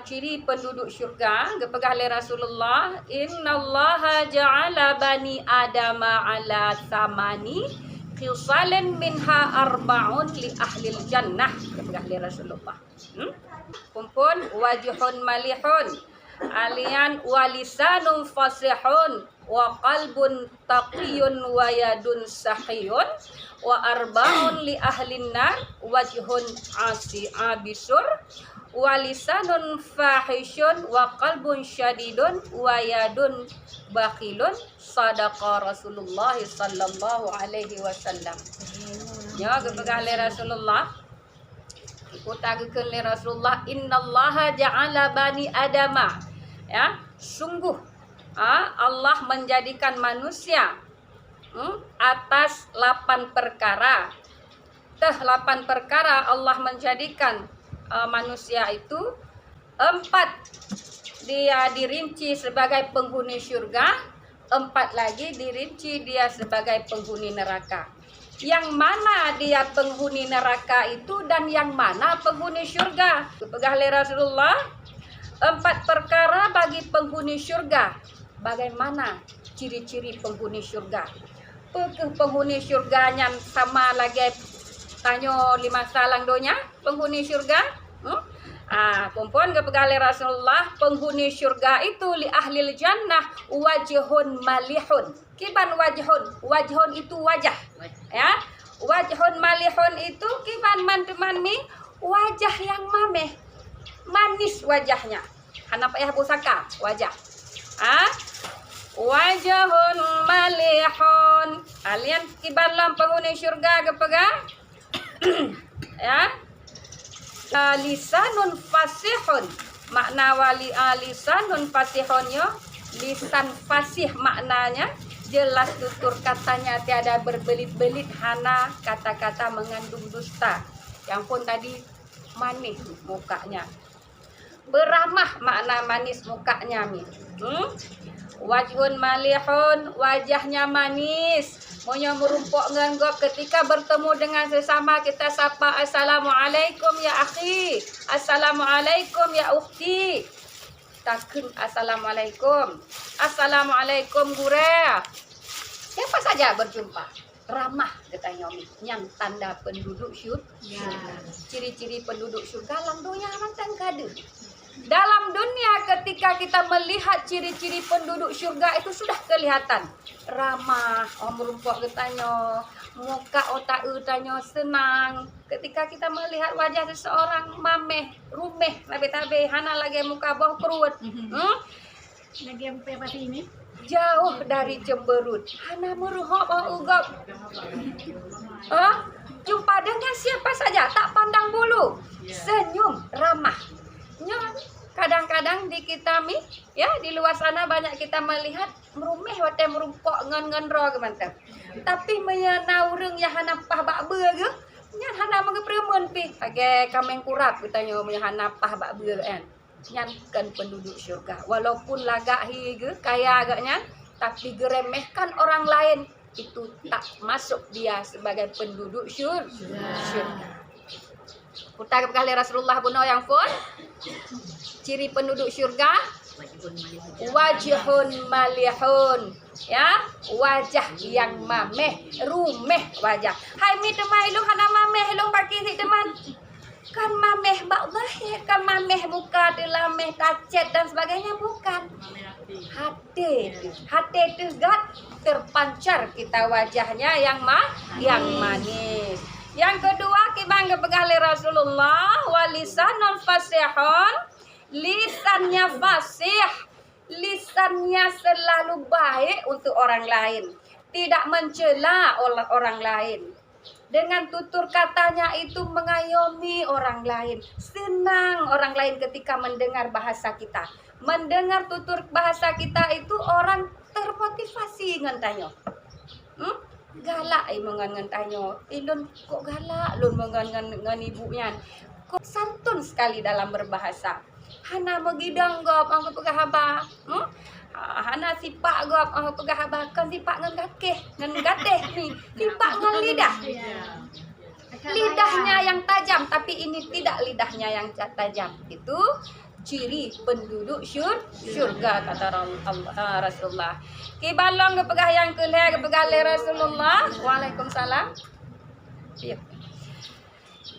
ciri penduduk syurga gepegah oleh Rasulullah, innallaha ja'ala bani adama ala samani khisalan minha arba'un li ahlil jannah gepegah oleh Rasulullah. Kumpul wajhun malihun alian walisanun fasihun wa qalbun taqiyun wa yadun sahiyun wa arba'un li ahlin nar wajhun abisur walisanun fahishun wa qalbun syadidun wa yadun bakhilun. Sadaqa Rasulullah sallallahu alaihi wasallam. Ya gepegah oleh Rasulullah, ikutagkeun oleh Rasulullah, innallaha ja'ala bani adama, ya sungguh Allah menjadikan manusia atas 8 perkara. 8 perkara Allah menjadikan manusia itu. 4 dia dirinci sebagai penghuni syurga, 4 lagi dirinci dia sebagai penghuni neraka. Yang mana dia penghuni neraka itu dan yang mana penghuni syurga? Gepegah oleh Rasulullah, 4 perkara bagi penghuni syurga. Bagaimana ciri-ciri penghuni syurga? Penghuni syurganya sama lagi tanya 5 salang donya penghuni syurga. Kumpul gepegah oleh Rasulullah, penghuni syurga itu li ahlil jannah wajhun malihun. Kiban wajhun itu wajah, ya. Wajhun malihun itu kiban man mi wajah yang mameh, manis wajahnya. Hana payah pusaka wajah. Wajhun malihun. Alian kiban lam penghuni syurga gepegah ya. Lisanun fasihun, makna wali lisanun fasihunnya, lisan fasih maknanya jelas tutur katanya tiada berbelit-belit, hana kata-kata mengandung dusta. Yang pun tadi manis mukanya, beramah makna manis mukanya mi. Wajhun malihun, wajahnya manis. Monya merumpok nganggap ketika bertemu dengan sesama kita sapa assalamualaikum ya akhi, assalamualaikum ya ukhti. Takun assalamualaikum, assalamualaikum gure. Siapa saja berjumpa ramah katanya yang tanda penduduk syurga. Ciri-ciri penduduk syurga lang donya mantang kade. Dalam dunia ketika kita melihat ciri-ciri penduduk syurga itu sudah kelihatan ramah, merumpok katanya, muka otak tanya senang. Ketika kita melihat wajah seseorang mameh, rumeh, tabe-tabe, hana lagi muka bawah perut. Lagi apa ini? Jauh dari cemberut, hana meruhok ugap. Jumpa dengan siapa saja, tak pandang bulu, senyum, ramah. Kadang-kadang di kita ya di luar sana banyak kita melihat merumeh wate merumpok ngan ro mantap. Tapi menaureng ya hana pah bak be ge, nyan hana mengepremen pi. Age kameng kurap katanya hana pah bak be kan. Nyan kan penduduk syurga. Walaupun lagak hige kaya agaknya, tapi geremehkan orang lain itu tak masuk dia sebagai penduduk syurga. Kutagap kali Rasulullah buno yang pun ciri penduduk syurga wajhun malihun, ya wajah yang mameh, rumeh wajah. Hai mi teman ilung hana mameh ilung bagi si teman kan mameh bak zahir, kan mameh muka delameh tacet dan sebagainya, bukan. Hati itu zat terpancar kita wajahnya yang manis. Yang kedua kibang gepegah oleh Rasulullah walisanul fasihun, lisannya fasih, lisannya selalu baik untuk orang lain, tidak mencela orang lain. Dengan tutur katanya itu mengayomi orang lain, senang orang lain ketika mendengar bahasa kita. Mendengar tutur bahasa kita itu orang termotivasi ngantanyo. Galak mengan tanyo, ilun kok galak lun mengan ngan ibunya. Kok santun sekali dalam berbahasa. Hana megidang gop angko pegah haba. Hana sipak gop angko pegah haba, kan sipak ngan gateh ni. Sipak ngan lidah. Lidahnya yang tajam, tapi ini tidak lidahnya yang tajam. Itu ciri penduduk syurga kata Rasulullah. Ki balong ke pegah yang kelih ke pegah Rasulullah. Waalaikumsalam. Ya.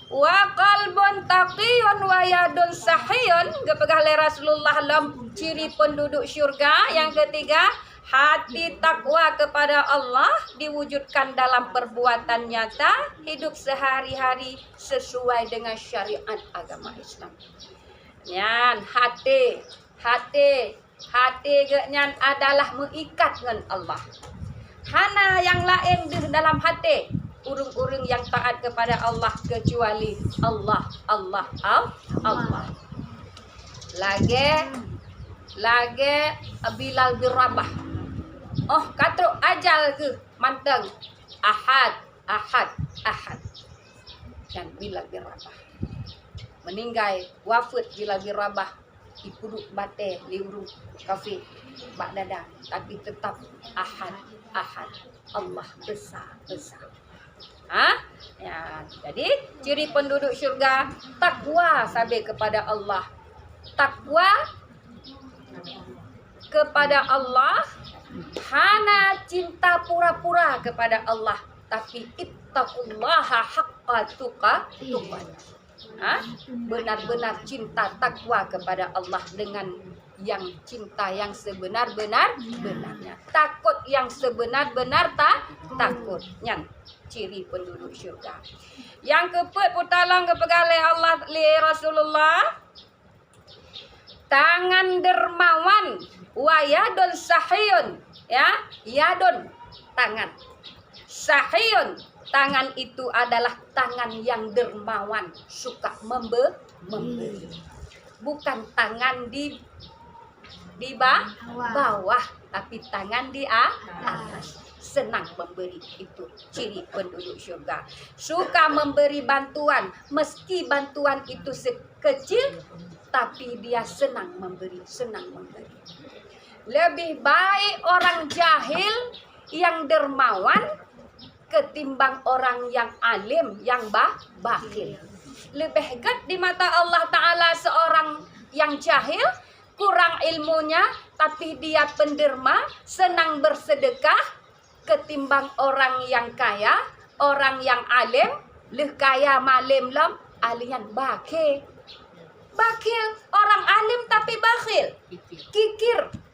Wa qalbun taqiyun wa yadun sahiyun ke pegah Rasulullah dalam ciri penduduk syurga. Yang ketiga, hati takwa kepada Allah diwujudkan dalam perbuatan nyata, hidup sehari-hari sesuai dengan syariat agama Islam. Nyan hati nyan adalah mengikat dengan Allah. Hana yang lain di dalam hati urung-urung yang taat kepada Allah kecuali Allah. Lagi Bilal bin Rabah. Oh, katruk ajal ke manteng. Ahad. Dan Bilal bin Rabah meninggal wafat Bilal bin Rabah di puruk bate di urung kafe bak dada, tapi tetap ahad Allah besar. Ya, jadi ciri penduduk syurga takwa sabe kepada Allah. Takwa kepada Allah, hana cinta pura-pura kepada Allah, tapi ittaqullaha haqqa tuqatih. Benar-benar cinta takwa kepada Allah dengan yang cinta yang sebenar-benarnya. Takut yang sebenar-benar takut. Yang ciri penduduk syurga. Yang keempat putalang kepegalai Allah li Rasulullah. Tangan dermawan wa yadun sahiyun. Ya, yadun tangan. Sahiyun tangan itu adalah tangan yang dermawan, suka memberi. Bukan tangan di bawah, tapi tangan di atas. Senang memberi, itu ciri penduduk syurga. Suka memberi bantuan, meski bantuan itu sekecil, tapi dia senang memberi. Lebih baik orang jahil yang dermawan ketimbang orang yang alim yang bakhil. Lebih gad di mata Allah Ta'ala seorang yang jahil, kurang ilmunya, tapi dia penderma, senang bersedekah, ketimbang orang yang kaya, orang yang alim, leh kaya malim lam, alian bakhil. Bakhil, orang alim tapi bakhil. Kikir.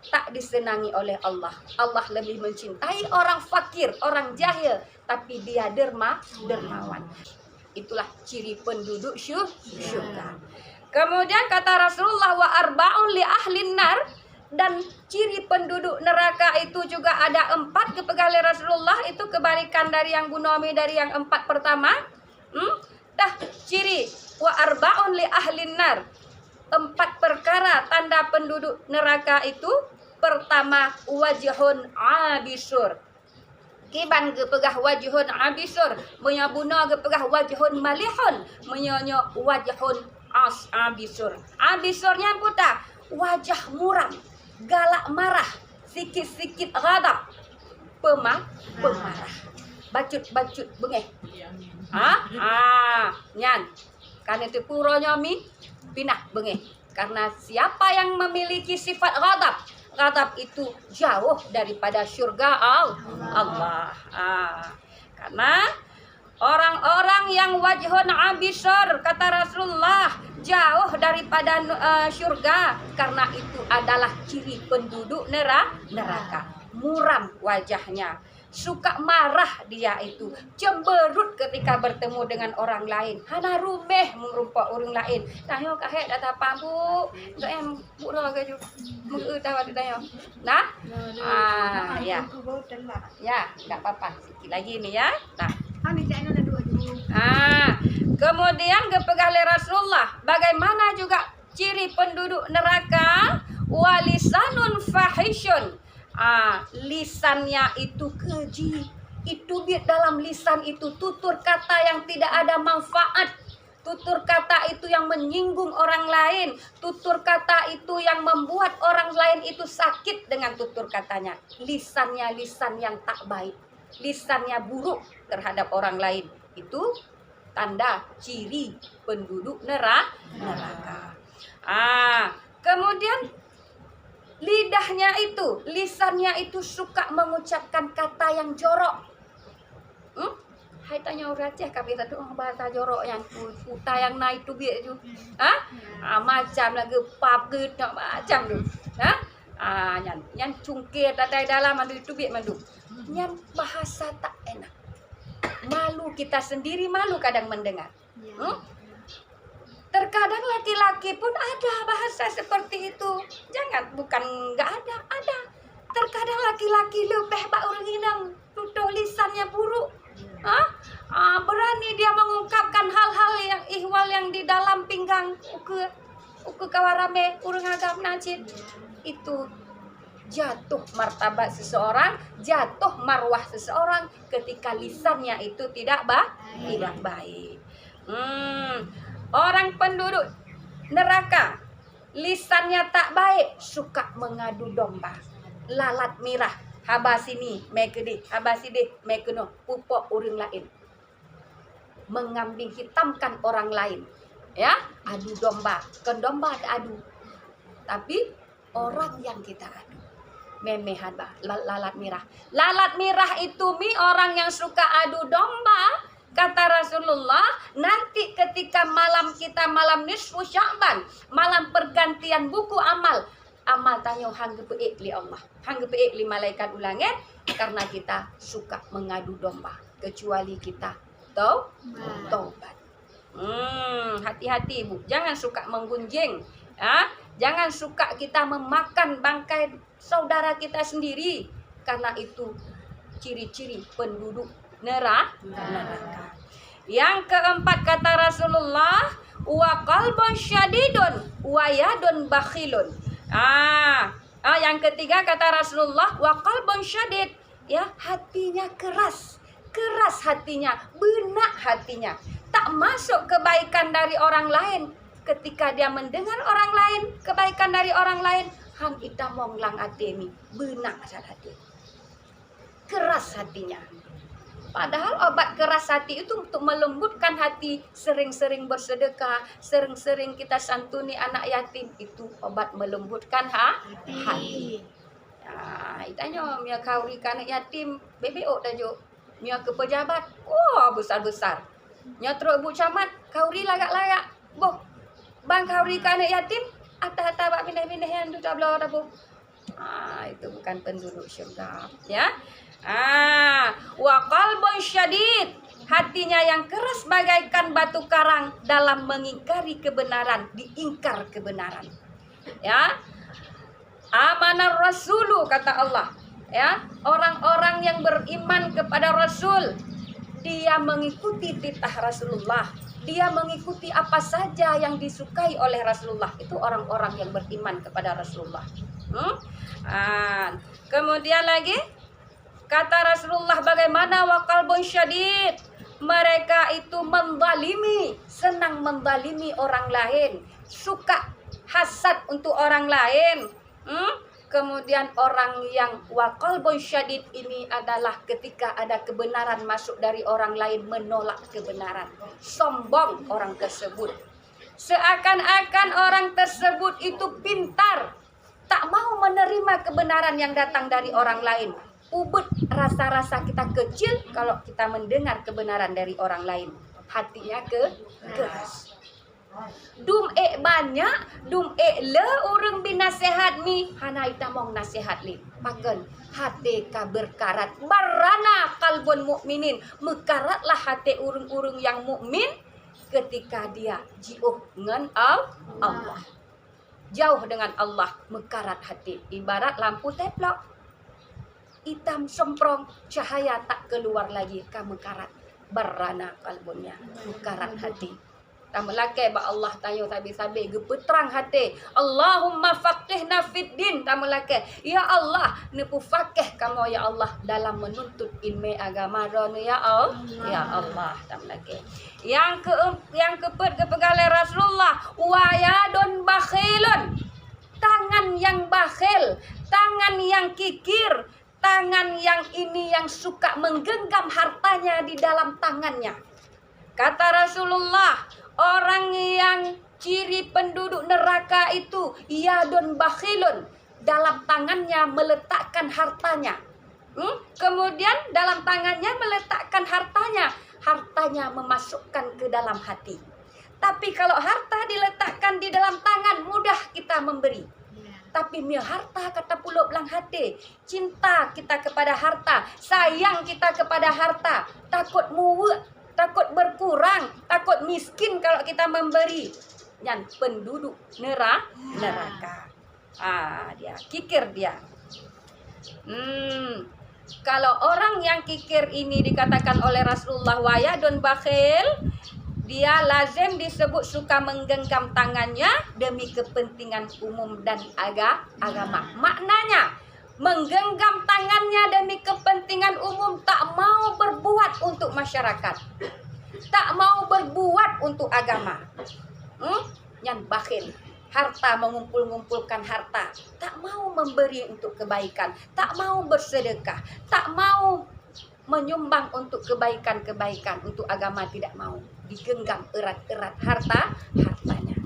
Tak disenangi oleh Allah. Allah lebih mencintai orang fakir, orang jahil, tapi dia dermawan. Itulah ciri penduduk syurga. Kemudian kata Rasulullah wa arba'un li ahlin nar, dan ciri penduduk neraka itu juga ada 4 kepegali Rasulullah. Itu kebalikan dari yang Bunomi dari yang 4 pertama. Ciri wa arba'un li ahlin nar, 4 perkara tanda penduduk neraka itu. Pertama, wajhun abisur. Kiban gepegah wajhun abisur, menyabuna gepegah wajhun malihun, menyonya wajhun abisur. Abisurnya puta, wajah muram, galak marah, sikit-sikit ghadab, pemarah. Bacut bengeh. Nyan. Kan itu puronya mi pinah bengeh. Karena siapa yang memiliki sifat ghadab itu jauh daripada syurga Allah. Karena orang-orang yang wajhun abisur kata Rasulullah jauh daripada syurga, karena itu adalah ciri penduduk neraka. Muram wajahnya, suka marah dia itu, cemberut ketika bertemu dengan orang lain, hana rumeh merupa orang lain. Tayo kahek data pambu, enggak em budak ke mengeu tahu tayo. Nah, ya. Ya, enggak apa-apa. Sikit lagi nih ya. Nah. Kemudian kepegali Rasulullah, bagaimana juga ciri penduduk neraka? Walisanun fahishun. Lisannya itu keji. Itu dalam lisan itu tutur kata yang tidak ada manfaat. Tutur kata itu yang menyinggung orang lain. Tutur kata itu yang membuat orang lain itu sakit dengan tutur katanya. Lisannya lisan yang tak baik. Lisannya buruk terhadap orang lain. Itu tanda ciri penduduk neraka. Kemudian lisannya itu suka mengucapkan kata yang jorok. Hai tanya orang Aceh kami satu bahasa jorok yang putar yang naik tu biar tu. Macam lagi pap ke macam tu. Yang cungkir dadai dalam mandu itu biar mandu. Yang bahasa tak enak. Malu kita sendiri, malu kadang mendengar. Terkadang laki-laki pun ada bahasa seperti itu. Bukan enggak ada. Terkadang laki-laki lebih bak orang inang tutup lisannya buruk. Berani dia mengungkapkan hal-hal yang ihwal yang di dalam pinggang uke kawarame urang agam najib. Itu jatuh martabat seseorang, jatuh marwah seseorang ketika lisannya itu tidak baik. Orang penduduk neraka lisannya tak baik, suka mengadu domba, lalat mirah, haba sini mekedi, haba sini mekeno, pupok orang lain, mengambing hitamkan orang lain, ya, adu domba, kan domba adu, tapi orang yang kita adu, memehan lalat mirah. Lalat mirah itu orang yang suka adu domba. Kata Rasulullah, nanti ketika malam kita malam nisfu Sya'ban, malam pergantian buku amal tanya hangge peik li Allah, hangge peik li malaikat ulangit, karena kita suka mengadu domba, kecuali kita taubat. Hati-hati Bu, jangan suka menggunjing, jangan suka kita memakan bangkai saudara kita sendiri, karena itu ciri-ciri penduduk neraka. Yang keempat kata Rasulullah, wa qalbun syadidun wa yadun bakhilun. Yang ketiga kata Rasulullah, wa qalbun syadid, ya, hatinya keras hatinya, benak hatinya, tak masuk kebaikan dari orang lain. Ketika dia mendengar orang lain, kebaikan dari orang lain, hang ita monglang atemi, benak hati, keras hatinya. Padahal obat keras hati itu untuk melembutkan hati, sering-sering bersedekah, sering-sering kita santuni anak yatim, itu obat melembutkan hati. Itanya mia kauri anak yatim, BBO tajuk. Mia ke pejabat, besar-besar. Nya teruk bu camat, kauri lagak-layak. Boh, bang kauri anak yatim, atas-atas bak pindah-pindah yang duduk belah dah bu. Itu bukan penduduk syurga, ya. Wa qalbun syadid, hatinya yang keras bagaikan batu karang dalam mengingkari kebenaran, diingkar kebenaran. Ya. Amanar rasulu kata Allah, ya. Orang-orang yang beriman kepada Rasul, dia mengikuti titah Rasulullah, dia mengikuti apa saja yang disukai oleh Rasulullah. Itu orang-orang yang beriman kepada Rasulullah. Kemudian lagi kata Rasulullah, bagaimana wa qalbun syadid, mereka itu menzalimi, senang menzalimi orang lain, suka hasad untuk orang lain. Kemudian orang yang wa qalbun syadid ini adalah ketika ada kebenaran masuk dari orang lain, menolak kebenaran, sombong orang tersebut, seakan-akan orang tersebut itu pintar, tak mau menerima kebenaran yang datang dari orang lain. Ubud rasa-rasa kita kecil kalau kita mendengar kebenaran dari orang lain. Hatinya keras. Banyak, le orang binasehat mi, hana ita mong nasihat li. Paken hati ka berkarat, barana kalbun mukminin, mekaratlah hati urung-urung yang mukmin ketika dia jauh dengan Allah. Jauh dengan Allah, mekarat hati. Ibarat lampu teplok, hitam semprong, cahaya tak keluar lagi, kamu karat, berana kalbunnya, karat hati. Kamu laki ba Allah tayo sabi-sabi gepetrang hati. Allahumma faqihna fid din. Kamu laki, ya Allah, nepu fakih kamu ya Allah dalam menuntut ilmu agama ron ya Allah. Ya Allah, kamu laki. Yang kepegale Rasulullah, wayadun bakhilun. Tangan yang bakhil, tangan yang kikir, tangan yang ini yang suka menggenggam hartanya di dalam tangannya. Kata Rasulullah, orang yang ciri penduduk neraka itu yadun bakhilun, dalam tangannya meletakkan hartanya. Kemudian dalam tangannya meletakkan hartanya memasukkan ke dalam hati. Tapi kalau harta diletakkan di dalam tangan, mudah kita memberi. Tapi mia harta kata puluk belang hati, cinta kita kepada harta, sayang kita kepada harta, takut muut, takut berkurang, takut miskin kalau kita memberi. Yang penduduk neraka. Dia kikir dia. Kalau orang yang kikir ini dikatakan oleh Rasulullah wayadun bakhil, dia lazim disebut suka menggenggam tangannya demi kepentingan umum dan agama. Maknanya menggenggam tangannya demi kepentingan umum, tak mau berbuat untuk masyarakat, tak mau berbuat untuk agama. Yang bakhil, harta, mengumpulkan harta, tak mau memberi untuk kebaikan, tak mau bersedekah, tak mau menyumbang untuk kebaikan-kebaikan, untuk agama tidak mau. Digenggam erat-erat hartanya.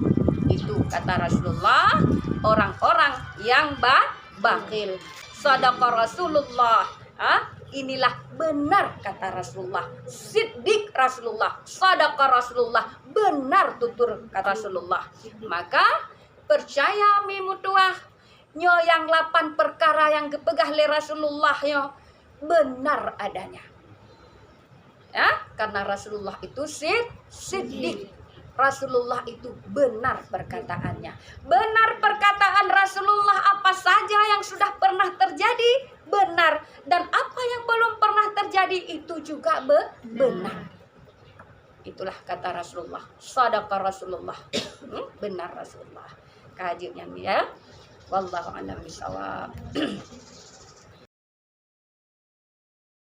Itu kata Rasulullah, orang-orang yang bakhil. Shadaqa Rasulullah. Inilah benar kata Rasulullah. Siddiq Rasulullah. Shadaqa Rasulullah. Benar tutur kata Rasulullah. Maka percaya mi mutuah nyo yang 8 perkara yang dipegah oleh Rasulullah nyo benar adanya. Ya, karena Rasulullah itu siddiq. Rasulullah itu benar perkataannya. Benar perkataan Rasulullah, apa saja yang sudah pernah terjadi benar, dan apa yang belum pernah terjadi itu juga benar. Itulah kata Rasulullah. Shadaqa Rasulullah. Benar Rasulullah. Kajiannya ya. Wallahu a'lam bishawab.